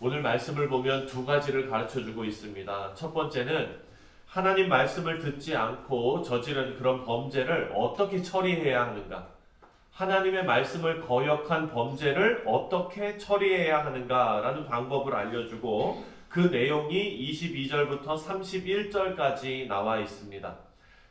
오늘 말씀을 보면 두 가지를 가르쳐 주고 있습니다. 첫 번째는 하나님 말씀을 듣지 않고 저지른 그런 범죄를 어떻게 처리해야 하는가? 하나님의 말씀을 거역한 범죄를 어떻게 처리해야 하는가라는 방법을 알려주고 그 내용이 22절부터 31절까지 나와 있습니다.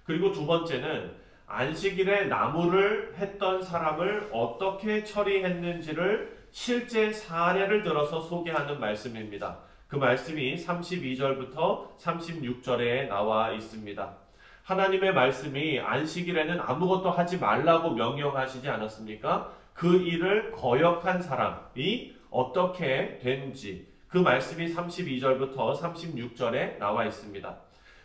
그리고 두 번째는 안식일에 나무를 했던 사람을 어떻게 처리했는지를 실제 사례를 들어서 소개하는 말씀입니다. 그 말씀이 32절부터 36절에 나와 있습니다. 하나님의 말씀이 안식일에는 아무것도 하지 말라고 명령하시지 않았습니까? 그 일을 거역한 사람이 어떻게 되는지 그 말씀이 32절부터 36절에 나와 있습니다.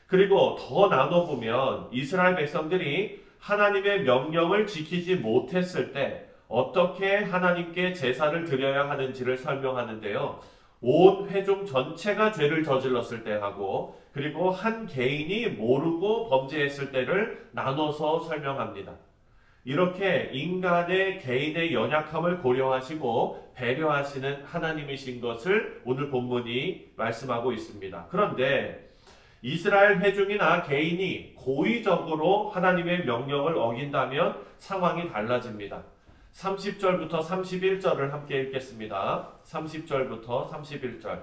그리고 더 나눠보면 이스라엘 백성들이 하나님의 명령을 지키지 못했을 때 어떻게 하나님께 제사를 드려야 하는지를 설명하는데요. 온 회중 전체가 죄를 저질렀을 때 하고 그리고 한 개인이 모르고 범죄했을 때를 나눠서 설명합니다. 이렇게 인간의 개인의 연약함을 고려하시고 배려하시는 하나님이신 것을 오늘 본문이 말씀하고 있습니다. 그런데 이스라엘 회중이나 개인이 고의적으로 하나님의 명령을 어긴다면 상황이 달라집니다. 30절부터 31절을 함께 읽겠습니다. 30절부터 31절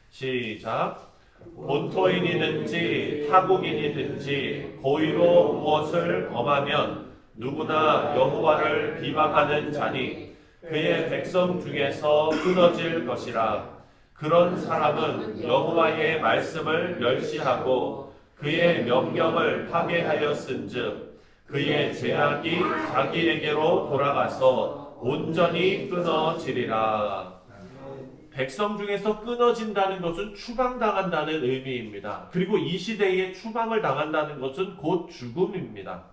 시작. 본토인이든지 타국인이든지 고의로 무엇을 범하면 누구나 여호와를 비방하는 자니 그의 백성 중에서 끊어질 것이라. 그런 사람은 여호와의 말씀을 멸시하고 그의 명령을 파괴하였은즉 그의 죄악이 자기에게로 돌아가서 온전히 끊어지리라. 백성 중에서 끊어진다는 것은 추방당한다는 의미입니다. 그리고 이 시대에 추방을 당한다는 것은 곧 죽음입니다.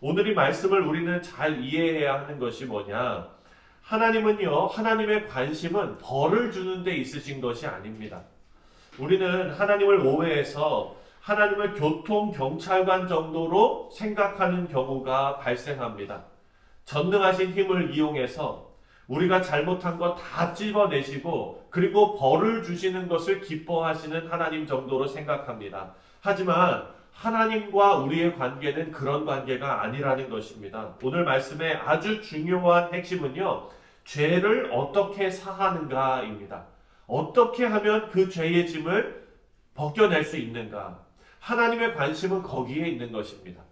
오늘 이 말씀을 우리는 잘 이해해야 하는 것이 뭐냐? 하나님은요, 하나님의 관심은 벌을 주는 데 있으신 것이 아닙니다. 우리는 하나님을 오해해서 하나님을 교통경찰관 정도로 생각하는 경우가 발생합니다. 전능하신 힘을 이용해서 우리가 잘못한 거 다 찝어내시고 그리고 벌을 주시는 것을 기뻐하시는 하나님 정도로 생각합니다. 하지만 하나님과 우리의 관계는 그런 관계가 아니라는 것입니다. 오늘 말씀의 아주 중요한 핵심은요, 죄를 어떻게 사하는가입니다. 어떻게 하면 그 죄의 짐을 벗겨낼 수 있는가? 하나님의 관심은 거기에 있는 것입니다.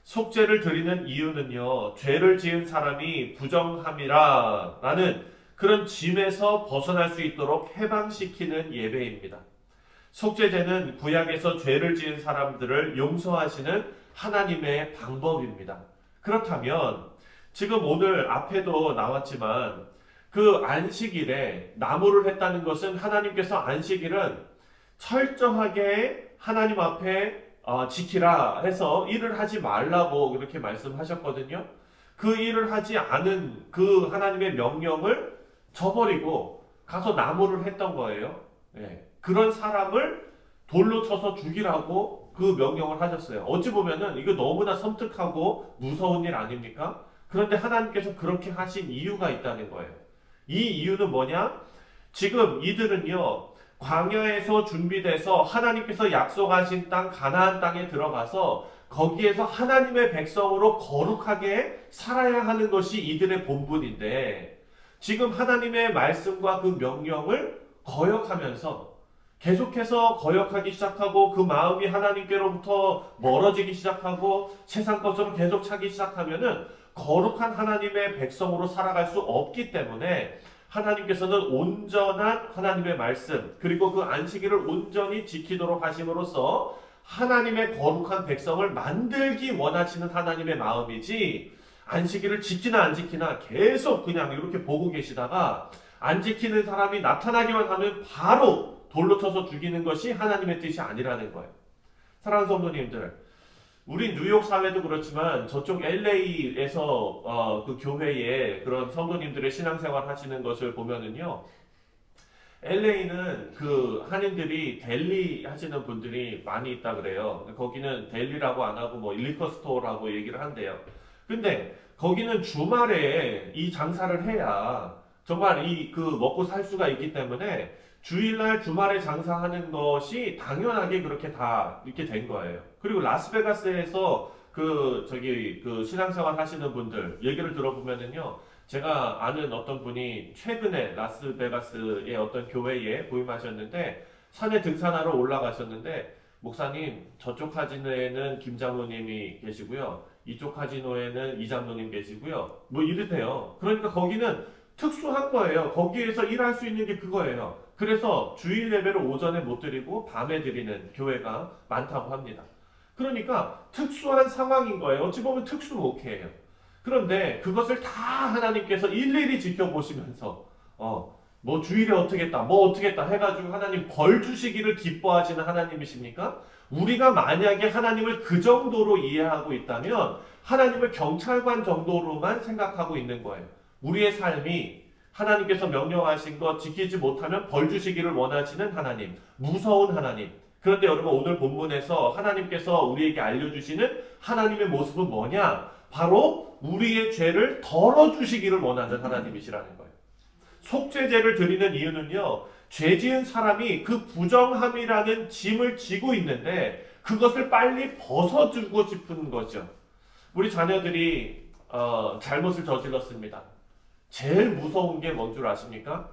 속죄를 드리는 이유는요, 죄를 지은 사람이 부정함이라 라는 그런 짐에서 벗어날 수 있도록 해방시키는 예배입니다. 속죄제는 구약에서 죄를 지은 사람들을 용서하시는 하나님의 방법입니다. 그렇다면 지금 오늘 앞에도 나왔지만 그 안식일에 나무를 했다는 것은 하나님께서 안식일은 철저하게 하나님 앞에 지키라 해서 일을 하지 말라고 그렇게 말씀하셨거든요. 그 일을 하지 않은 그 하나님의 명령을 저버리고 가서 나무를 했던 거예요. 네. 그런 사람을 돌로 쳐서 죽이라고 그 명령을 하셨어요. 어찌 보면은 이거 너무나 섬뜩하고 무서운 일 아닙니까? 그런데 하나님께서 그렇게 하신 이유가 있다는 거예요. 이 이유는 뭐냐? 지금 이들은요, 광야에서 준비돼서 하나님께서 약속하신 땅 가나안 땅에 들어가서 거기에서 하나님의 백성으로 거룩하게 살아야 하는 것이 이들의 본분인데 지금 하나님의 말씀과 그 명령을 거역하면서 계속해서 거역하기 시작하고 그 마음이 하나님께로부터 멀어지기 시작하고 세상 것으로 계속 차기 시작하면은 거룩한 하나님의 백성으로 살아갈 수 없기 때문에 하나님께서는 온전한 하나님의 말씀 그리고 그 안식일을 온전히 지키도록 하심으로써 하나님의 거룩한 백성을 만들기 원하시는 하나님의 마음이지 안식일을 지키나 안 지키나 계속 그냥 이렇게 보고 계시다가 안 지키는 사람이 나타나기만 하면 바로 돌로 쳐서 죽이는 것이 하나님의 뜻이 아니라는 거예요. 사랑하는 성도님들, 우리 뉴욕 사회도 그렇지만 저쪽 LA에서 그 교회에 그런 성도님들의 신앙생활 하시는 것을 보면은요, LA는 그 한인들이 델리 하시는 분들이 많이 있다 그래요. 거기는 델리라고 안 하고 뭐 리커 스토어라고 얘기를 한대요. 근데 거기는 주말에 이 장사를 해야 정말 이 그 먹고 살 수가 있기 때문에 주일날 주말에 장사하는 것이 당연하게 그렇게 다 이렇게 된 거예요. 그리고 라스베가스에서 그 신앙생활 하시는 분들 얘기를 들어보면은요, 제가 아는 어떤 분이 최근에 라스베가스의 어떤 교회에 부임하셨는데 산에 등산하러 올라가셨는데, 목사님 저쪽 카지노에는 김 장로님이 계시고요, 이쪽 카지노에는 이 장로님 계시고요, 뭐 이렇대요. 그러니까 거기는 특수한 거예요. 거기에서 일할 수 있는 게 그거예요. 그래서 주일 예배를 오전에 못 드리고 밤에 드리는 교회가 많다고 합니다. 그러니까 특수한 상황인 거예요. 어찌 보면 특수 목회예요. 그런데 그것을 다 하나님께서 일일이 지켜보시면서 뭐 주일에 어떻게 했다, 뭐 어떻게 했다 해가지고 하나님 벌 주시기를 기뻐하시는 하나님이십니까? 우리가 만약에 하나님을 그 정도로 이해하고 있다면 하나님을 경찰관 정도로만 생각하고 있는 거예요. 우리의 삶이 하나님께서 명령하신 것 지키지 못하면 벌 주시기를 원하시는 하나님, 무서운 하나님. 그런데 여러분, 오늘 본문에서 하나님께서 우리에게 알려주시는 하나님의 모습은 뭐냐? 바로 우리의 죄를 덜어주시기를 원하는 하나님이시라는 거예요. 속죄제를 드리는 이유는요, 죄 지은 사람이 그 부정함이라는 짐을 지고 있는데 그것을 빨리 벗어주고 싶은 거죠. 우리 자녀들이 잘못을 저질렀습니다. 제일 무서운 게 뭔 줄 아십니까?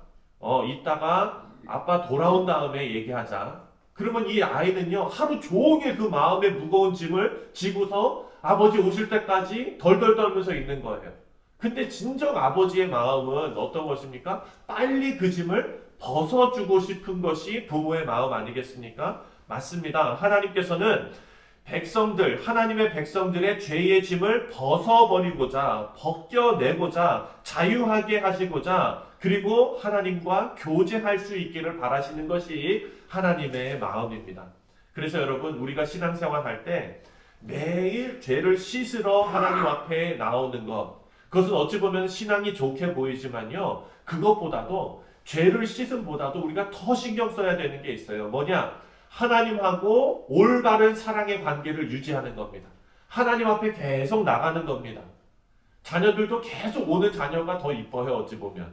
이따가 아빠 돌아온 다음에 얘기하자. 그러면 이 아이는요, 하루 종일 그 마음의 무거운 짐을 지고서 아버지 오실 때까지 덜덜 떨면서 있는 거예요. 근데 진정 아버지의 마음은 어떤 것입니까? 빨리 그 짐을 벗어주고 싶은 것이 부모의 마음 아니겠습니까? 맞습니다. 하나님께서는 하나님의 백성들의 죄의 짐을 벗어버리고자, 벗겨내고자, 자유하게 하시고자, 그리고 하나님과 교제할 수 있기를 바라시는 것이 하나님의 마음입니다. 그래서 여러분, 우리가 신앙생활 할 때 매일 죄를 씻으러 하나님 앞에 나오는 것, 그것은 어찌 보면 신앙이 좋게 보이지만요, 그것보다도 죄를 씻음보다도 우리가 더 신경 써야 되는 게 있어요. 뭐냐? 하나님하고 올바른 사랑의 관계를 유지하는 겁니다. 하나님 앞에 계속 나가는 겁니다. 자녀들도 계속 오는 자녀가 더 이뻐요, 어찌 보면.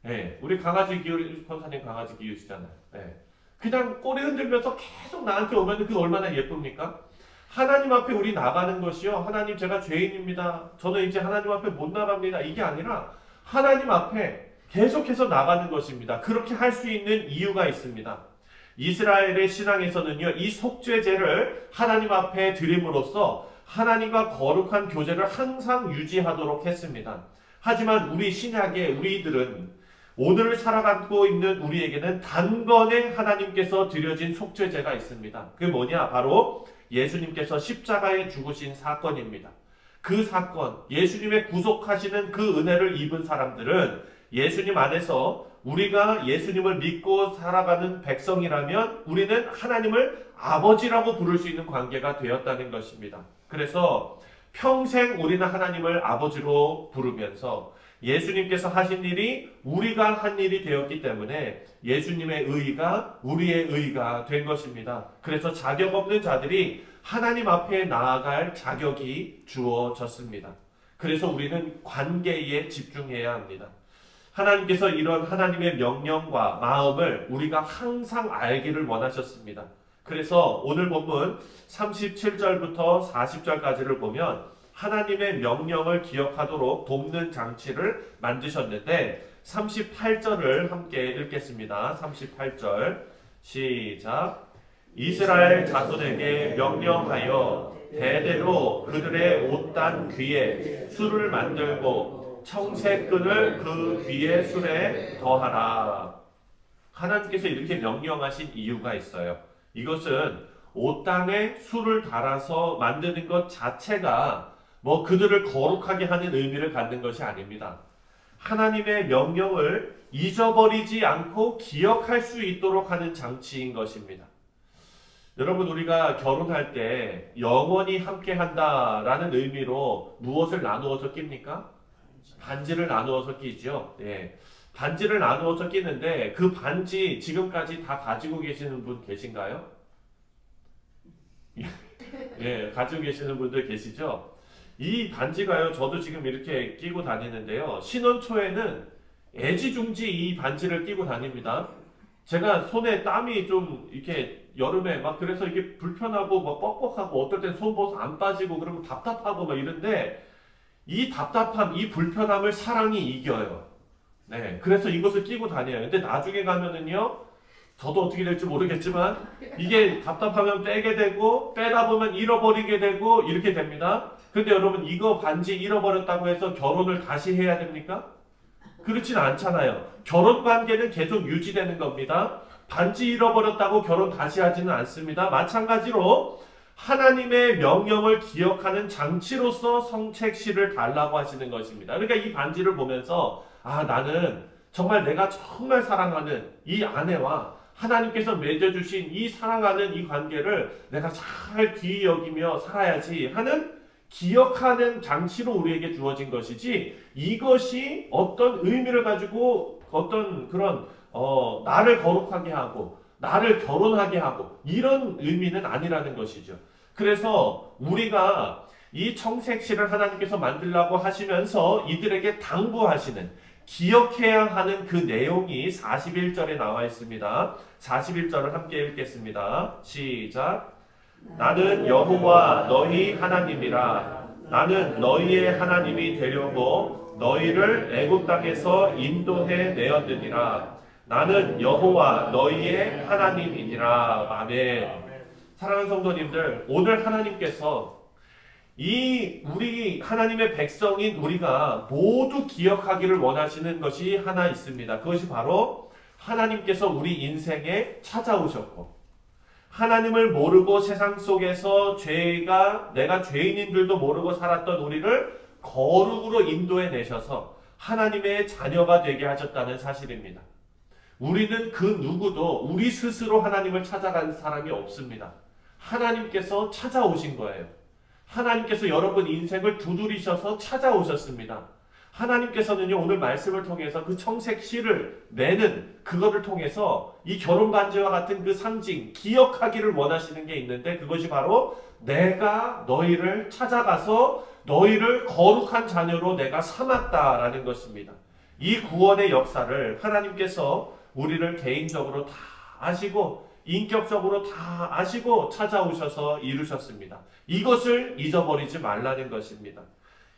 네, 우리 강아지 권사님 강아지 키우시잖아요. 네. 그냥 꼬리 흔들면서 계속 나한테 오면 그 얼마나 예쁩니까? 하나님 앞에 우리 나가는 것이요, 하나님 제가 죄인입니다, 저는 이제 하나님 앞에 못 나갑니다, 이게 아니라 하나님 앞에 계속해서 나가는 것입니다. 그렇게 할 수 있는 이유가 있습니다. 이스라엘의 신앙에서는요, 이 속죄제를 하나님 앞에 드림으로써 하나님과 거룩한 교제를 항상 유지하도록 했습니다. 하지만 우리 신약의 우리들은, 오늘 살아가고 있는 우리에게는 단번에 하나님께서 드려진 속죄제가 있습니다. 그게 뭐냐? 바로 예수님께서 십자가에 죽으신 사건입니다. 그 사건, 예수님의 구속하시는 그 은혜를 입은 사람들은 예수님 안에서, 우리가 예수님을 믿고 살아가는 백성이라면 우리는 하나님을 아버지라고 부를 수 있는 관계가 되었다는 것입니다. 그래서 평생 우리는 하나님을 아버지로 부르면서 예수님께서 하신 일이 우리가 한 일이 되었기 때문에 예수님의 의가 우리의 의가 된 것입니다. 그래서 자격 없는 자들이 하나님 앞에 나아갈 자격이 주어졌습니다. 그래서 우리는 관계에 집중해야 합니다. 하나님께서 이런 하나님의 명령과 마음을 우리가 항상 알기를 원하셨습니다. 그래서 오늘 본문 37절부터 40절까지를 보면 하나님의 명령을 기억하도록 돕는 장치를 만드셨는데, 38절을 함께 읽겠습니다. 38절 시작. 이스라엘 자손에게 명령하여 대대로 그들의 옷단 귀에 술을 만들고 청색끈을 그 귀의 술에 더하라. 하나님께서 이렇게 명령하신 이유가 있어요. 이것은 옷단에 술을 달아서 만드는 것 자체가 뭐 그들을 거룩하게 하는 의미를 갖는 것이 아닙니다. 하나님의 명령을 잊어버리지 않고 기억할 수 있도록 하는 장치인 것입니다. 여러분, 우리가 결혼할 때 영원히 함께 한다라는 의미로 무엇을 나누어서 낍니까? 반지를 나누어서 끼죠. 예. 반지를 나누어서 끼는데 그 반지 지금까지 다 가지고 계시는 분 계신가요? 예, 가지고 계시는 분들 계시죠? 이 반지가요, 저도 지금 이렇게 끼고 다니는데요, 신혼 초에는 애지중지 이 반지를 끼고 다닙니다. 제가 손에 땀이 좀 이렇게 여름에 막 그래서 이게 불편하고 막 뻑뻑하고 어떨 땐 손 안 빠지고 그러면 답답하고 막 이런데 이 답답함, 이 불편함을 사랑이 이겨요. 네, 그래서 이것을 끼고 다녀요. 근데 나중에 가면은요, 저도 어떻게 될지 모르겠지만 이게 답답하면 빼게 되고 빼다 보면 잃어버리게 되고 이렇게 됩니다. 근데 여러분 이거 반지 잃어버렸다고 해서 결혼을 다시 해야 됩니까? 그렇진 않잖아요. 결혼 관계는 계속 유지되는 겁니다. 반지 잃어버렸다고 결혼 다시 하지는 않습니다. 마찬가지로 하나님의 명령을 기억하는 장치로서 성책시를 달라고 하시는 것입니다. 그러니까 이 반지를 보면서 아, 나는 정말 내가 정말 사랑하는 이 아내와 하나님께서 맺어주신 이 사랑하는 이 관계를 내가 잘 귀히 여기며 살아야지 하는 기억하는 장치로 우리에게 주어진 것이지 이것이 어떤 의미를 가지고 어떤 그런 나를 거룩하게 하고 나를 결혼하게 하고 이런 의미는 아니라는 것이죠. 그래서 우리가 이 청색시를 하나님께서 만들라고 하시면서 이들에게 당부하시는 기억해야 하는 그 내용이 41절에 나와 있습니다. 41절을 함께 읽겠습니다. 시작. 나는 여호와 너희 하나님이라. 나는 너희의 하나님이 되려고 너희를 애굽 땅에서 인도해 내었느니라. 나는 여호와 너희의 하나님이니라. 아멘. 사랑하는 성도님들, 오늘 하나님께서 우리 하나님의 백성인 우리가 모두 기억하기를 원하시는 것이 하나 있습니다. 그것이 바로 하나님께서 우리 인생에 찾아오셨고 하나님을 모르고 세상 속에서 내가 죄인인 줄도 모르고 살았던 우리를 거룩으로 인도해 내셔서 하나님의 자녀가 되게 하셨다는 사실입니다. 우리는 그 누구도 우리 스스로 하나님을 찾아간 사람이 없습니다. 하나님께서 찾아오신 거예요. 하나님께서 여러분 인생을 두드리셔서 찾아오셨습니다. 하나님께서는요, 오늘 말씀을 통해서 그 청색시를 내는 그거를 통해서 이 결혼 반지와 같은 그 상징, 기억하기를 원하시는 게 있는데 그것이 바로 내가 너희를 찾아가서 너희를 거룩한 자녀로 내가 삼았다라는 것입니다. 이 구원의 역사를 하나님께서 우리를 개인적으로 다 아시고 인격적으로 다 아시고 찾아오셔서 이루셨습니다. 이것을 잊어버리지 말라는 것입니다.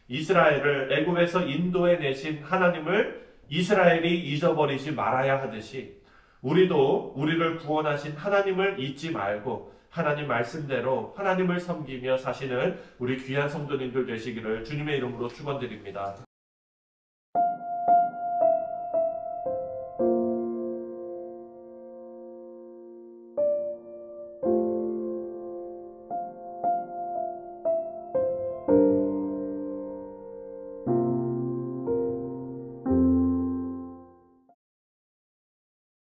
이스라엘을 애굽에서 인도해 내신 하나님을 이스라엘이 잊어버리지 말아야 하듯이 우리도 우리를 구원하신 하나님을 잊지 말고 하나님 말씀대로 하나님을 섬기며 사시는 우리 귀한 성도님들 되시기를 주님의 이름으로 축원드립니다.